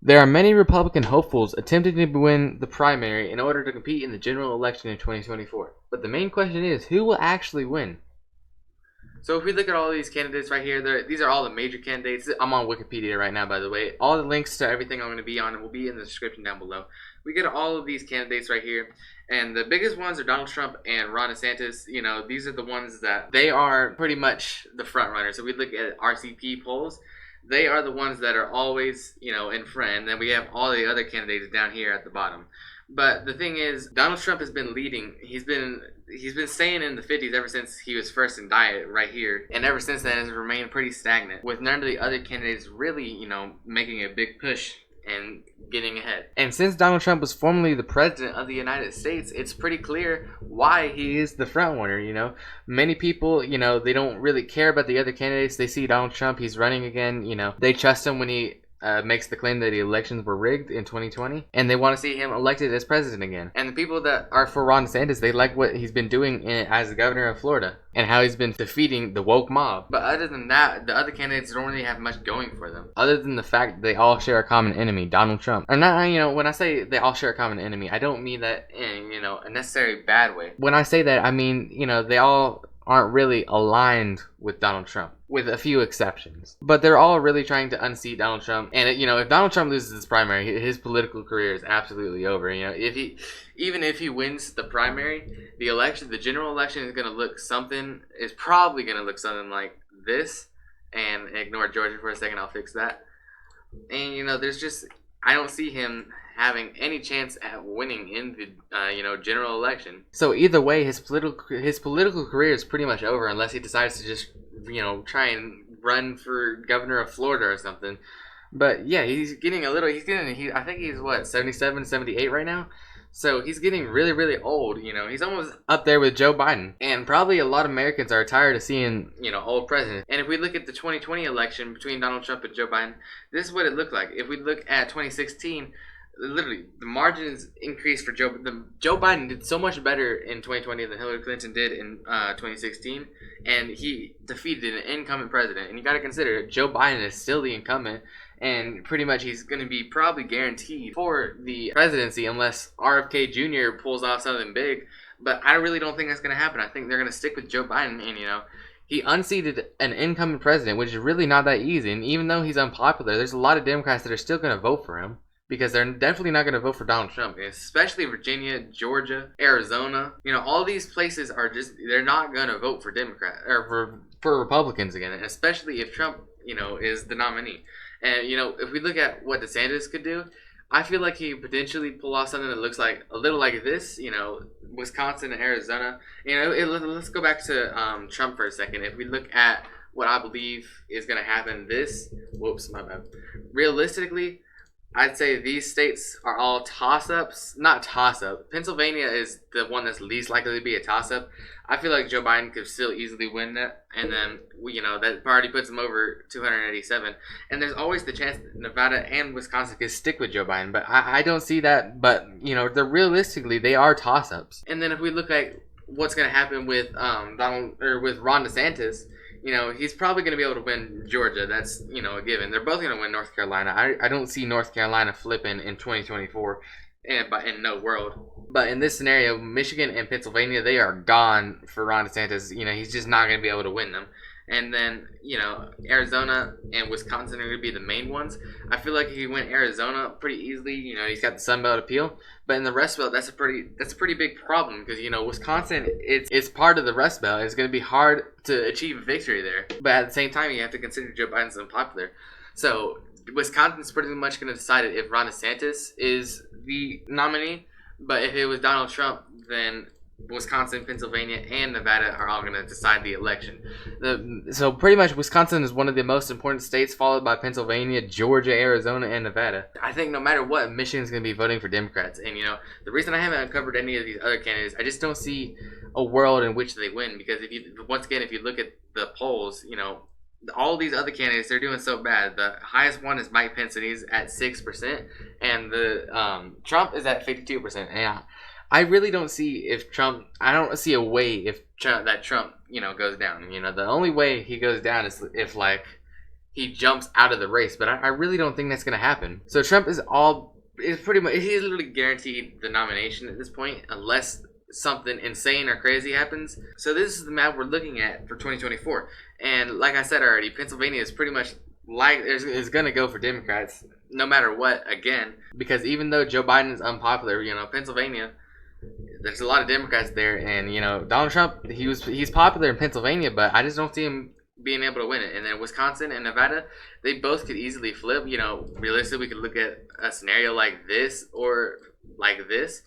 There are many Republican hopefuls attempting to win the primary in order to compete in the general election in 2024. But the main question is, who will actually win? So if we look at all these candidates right here, these are all the major candidates. I'm on Wikipedia right now, by the way. All the links to everything I'm going to be on will be in the description down below. We get all of these candidates right here. And the biggest ones are Donald Trump and Ron DeSantis. You know, these are the ones that they are pretty much the front runners. So we look at RCP polls. They are the ones that are always, you know, in front. And then we have all the other candidates down here at the bottom. But the thing is, Donald Trump has been leading. He's been staying in the 50s ever since he was first indicted right here, and ever since then has remained pretty stagnant, with none of the other candidates really, you know, making a big push and getting ahead. And since Donald Trump was formerly the president of the United States, it's pretty clear why he is the front runner. You know, many people, you know, they don't really care about the other candidates. They see Donald Trump, he's running again. You know, they trust him when he makes the claim that the elections were rigged in 2020, and they want to see him elected as president again. And the people that are for Ron DeSantis, they like what he's been doing as the governor of Florida and how he's been defeating the woke mob. But other than that, the other candidates don't really have much going for them, other than the fact that they all share a common enemy, Donald Trump. And not, you know, when I say they all share a common enemy, I don't mean that in, you know, a necessarily bad way. When I say that, I mean, you know, they all aren't really aligned with Donald Trump, with a few exceptions. But they're all really trying to unseat Donald Trump. And, you know, if Donald Trump loses his primary, his political career is absolutely over. You know, even if he wins the primary, the election, the general election is probably going to look something like this. And ignore Georgia for a second, I'll fix that. And, you know, I don't see him having any chance at winning in the you know, general election. So either way, his political career is pretty much over unless he decides to just, you know, try and run for governor of Florida or something. But yeah, I think he's what, 77, 78 right now. So he's getting really, really old. You know, he's almost up there with Joe Biden. And probably a lot of Americans are tired of seeing, you know, old presidents. And if we look at the 2020 election between Donald Trump and Joe Biden, this is what it looked like. If we look at 2016, literally the margins increased for Joe Biden did so much better in 2020 than Hillary Clinton did in 2016, and he defeated an incumbent president. And you got to consider Joe Biden is still the incumbent, and pretty much he's going to be probably guaranteed for the presidency unless RFK Jr. pulls off something big. But I really don't think that's going to happen. I think they're going to stick with Joe Biden. And, you know, he unseated an incumbent president, which is really not that easy. And even though he's unpopular, there's a lot of Democrats that are still going to vote for him, because they're definitely not going to vote for Donald Trump, especially Virginia, Georgia, Arizona. You know, all these places are they're not going to vote for Democrats or for Republicans again, especially if Trump, you know, is the nominee. And, you know, if we look at what DeSantis could do, I feel like he could potentially pull off something that looks like a little like this, you know, Wisconsin and Arizona. You know, let's go back to Trump for a second. If we look at what I believe is going to happen, my bad. Realistically, I'd say these states are all toss-ups. Not toss-up. Pennsylvania is the one that's least likely to be a toss-up. I feel like Joe Biden could still easily win that. And then, you know, that already puts him over 287. And there's always the chance that Nevada and Wisconsin could stick with Joe Biden. But I don't see that. But, you know, realistically, they are toss-ups. And then if we look at what's going to happen with with Ron DeSantis, you know, he's probably going to be able to win Georgia. That's, you know, a given. They're both going to win North Carolina. I don't see North Carolina flipping in 2024 in no world. But in this scenario, Michigan and Pennsylvania, they are gone for Ron DeSantis. You know, he's just not going to be able to win them. And then, you know, Arizona and Wisconsin are going to be the main ones. I feel like if he went Arizona pretty easily, you know, he's got the Sun Belt appeal. But in the Rust Belt, that's a pretty big problem because, you know, Wisconsin, it's part of the Rust Belt. It's going to be hard to achieve a victory there. But at the same time, you have to consider Joe Biden's unpopular. So Wisconsin's pretty much going to decide if Ron DeSantis is the nominee. But if it was Donald Trump, then Wisconsin, Pennsylvania, and Nevada are all going to decide the election. So pretty much Wisconsin is one of the most important states, followed by Pennsylvania, Georgia, Arizona, and Nevada. I think no matter what, Michigan's going to be voting for Democrats. And, you know, the reason I haven't uncovered any of these other candidates, I just don't see a world in which they win. Because if you look at the polls, you know, all these other candidates, they're doing so bad. The highest one is Mike Pence, and he's at 6%. And the Trump is at 52%. And I really don't see I don't see a way that Trump, you know, goes down. You know, the only way he goes down is if, like, he jumps out of the race. But I really don't think that's going to happen. So Trump is pretty much, he's literally guaranteed the nomination at this point unless something insane or crazy happens. So this is the map we're looking at for 2024. And like I said already, Pennsylvania is pretty much is going to go for Democrats no matter what again, because even though Joe Biden is unpopular, Pennsylvania, there's a lot of Democrats there, and Donald Trump, he's popular in Pennsylvania, but I just don't see him being able to win it. And then Wisconsin and Nevada, they both could easily flip. Realistically, we could look at a scenario like this or like this.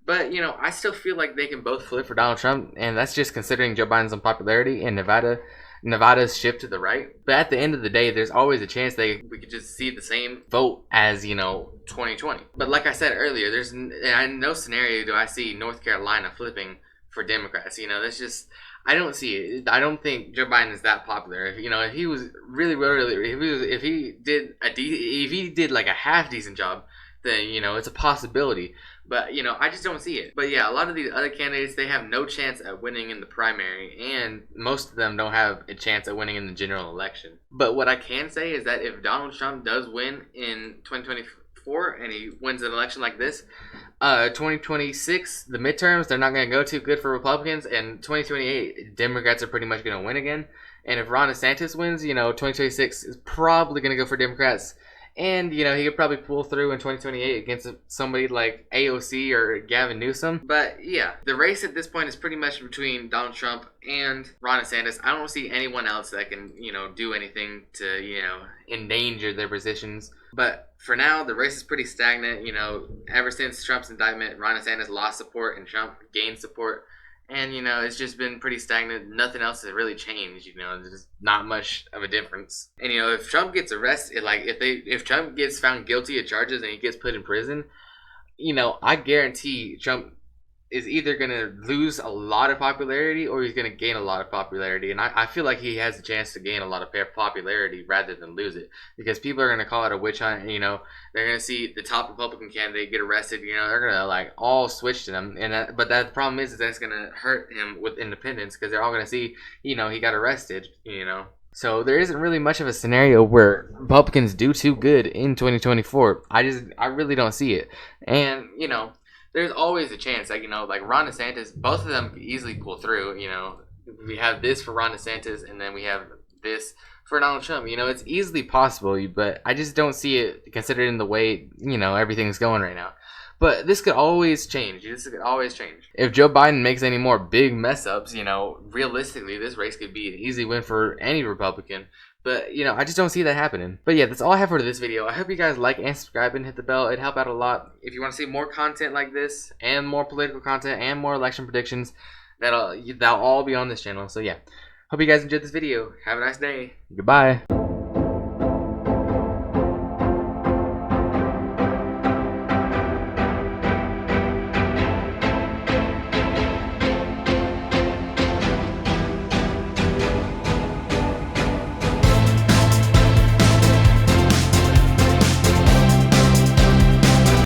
But, I still feel like they can both flip for Donald Trump, and that's just considering Joe Biden's unpopularity and Nevada's shift to the right. But at the end of the day, there's always a chance we could just see the same vote as, 2020. But like I said earlier, there's in no scenario do I see North Carolina flipping for Democrats. That's just, I don't see it. I don't think Joe Biden is that popular. If he was really, if he did like a half decent job, then it's a possibility. But I just don't see it. But yeah, a lot of these other candidates, they have no chance at winning in the primary, and most of them don't have a chance at winning in the general election. But what I can say is that if Donald Trump does win in 2024 and he wins an election like this, 2026, the midterms, they're not going to go too good for Republicans, and 2028, Democrats are pretty much going to win again. And if Ron DeSantis wins, 2026 is probably going to go for Democrats. And, he could probably pull through in 2028 against somebody like AOC or Gavin Newsom. But, yeah, the race at this point is pretty much between Donald Trump and Ron DeSantis. I don't see anyone else that can, do anything to, endanger their positions. But for now, the race is pretty stagnant. Ever since Trump's indictment, Ron DeSantis lost support and Trump gained support. And, it's just been pretty stagnant. Nothing else has really changed, There's just not much of a difference. And, if Trump gets arrested, if Trump gets found guilty of charges and he gets put in prison, I guarantee Trump is either going to lose a lot of popularity or he's going to gain a lot of popularity. And I feel like he has a chance to gain a lot of popularity rather than lose it, because people are going to call it a witch hunt. They're going to see the top Republican candidate get arrested. They're going to all switch to them. And but the problem is that's going to hurt him with independence, because they're all going to see, he got arrested, So there isn't really much of a scenario where Republicans do too good in 2024. I really don't see it. And, there's always a chance that, like Ron DeSantis, both of them could easily pull through. We have this for Ron DeSantis, and then we have this for Donald Trump. It's easily possible, but I just don't see it considering the way, everything's going right now. But this could always change. If Joe Biden makes any more big mess ups, realistically, this race could be an easy win for any Republican. But, I just don't see that happening. But yeah, that's all I have for this video. I hope you guys like and subscribe and hit the bell. It'd help out a lot. If you want to see more content like this, and more political content, and more election predictions, that'll all be on this channel. So yeah, hope you guys enjoyed this video. Have a nice day. Goodbye.